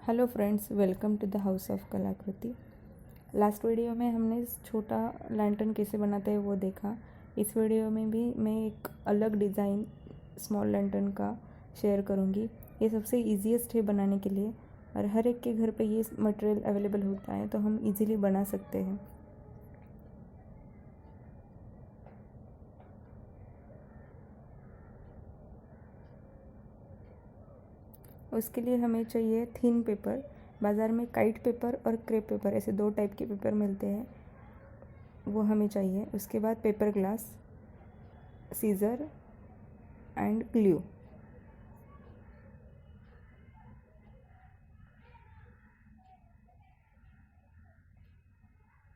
Hello friends, welcome to the house of Kalakriti. Last video में हमने छोटा लैंटर्न कैसे बनाते हैं वो देखा। इस वीडियो में भी मैं एक अलग डिज़ाइन स्मॉल लैंटर्न का शेयर करूँगी। ये सबसे ईजीएस्ट है बनाने के लिए और हर एक के घर पे ये मटेरियल अवेलेबल होता है, तो हम इजीली बना सकते हैं। उसके लिए हमें चाहिए थिन पेपर। बाज़ार में काइट पेपर और क्रेप पेपर ऐसे दो टाइप के पेपर मिलते हैं, वो हमें चाहिए। उसके बाद paper glass, scissor and glue.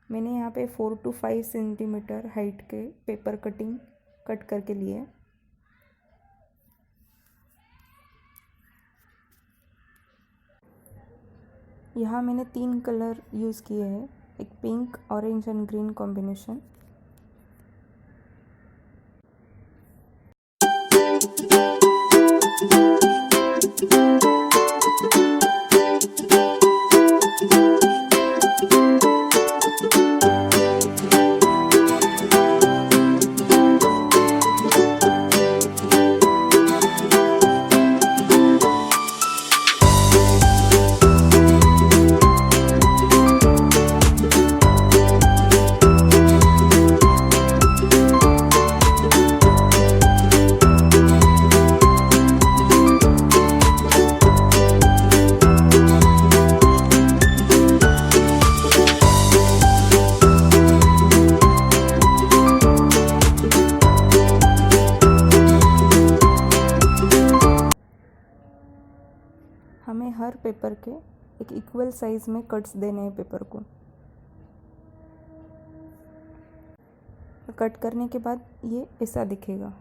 मैंने यहाँ पे 4 to 5 सेंटीमीटर हाइट के पेपर कट करके लिए। यहाँ मैंने 3 कलर यूज़ किए हैं, एक pink, orange and green combination. हमें हर पेपर के एक इक्वल साइज़ में कट्स देने हैं पेपर को। कट करने के बाद ये ऐसा दिखेगा।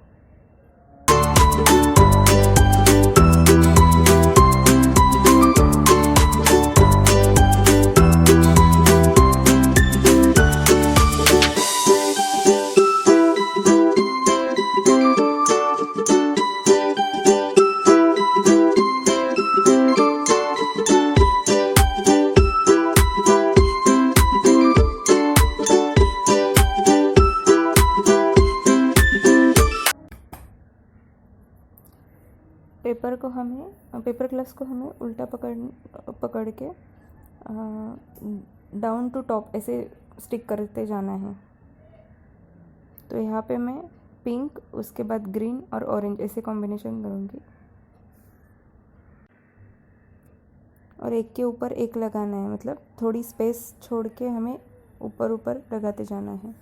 पेपर ग्लास को हमें उल्टा पकड़ के डाउन टू टॉप ऐसे स्टिक करते जाना है। तो यहाँ पे मैं पिंक, उसके बाद ग्रीन और ऑरेंज ऐसे कॉम्बिनेशन करूँगी और एक के ऊपर एक लगाना है, मतलब थोड़ी स्पेस छोड़ के हमें ऊपर ऊपर लगाते जाना है।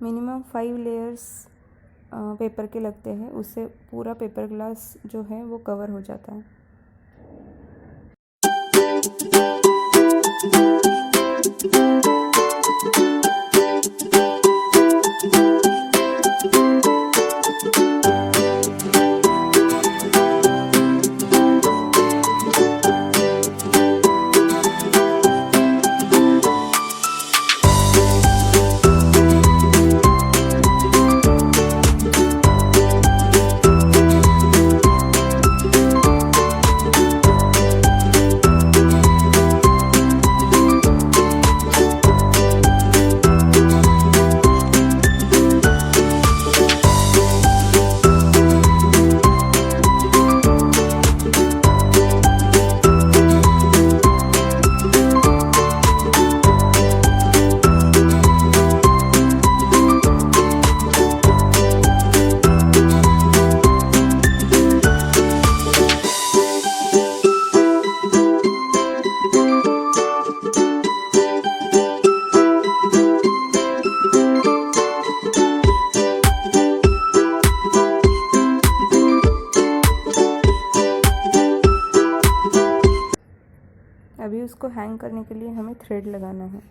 मिनिमम 5 लेयर्स पेपर के लगते हैं, उससे पूरा पेपर ग्लास जो है वो कवर हो जाता है। अभी उसको हैंग करने के लिए हमें थ्रेड लगाना है।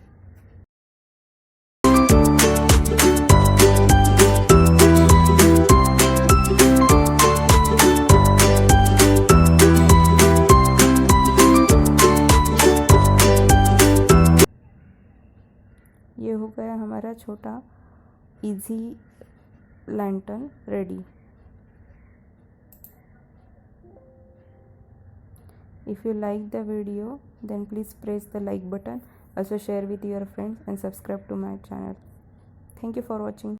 ये हो गया हमारा छोटा easy lantern ready. If you like the video, then please press the like button. Also share with your friends and subscribe to my channel. Thank you for watching.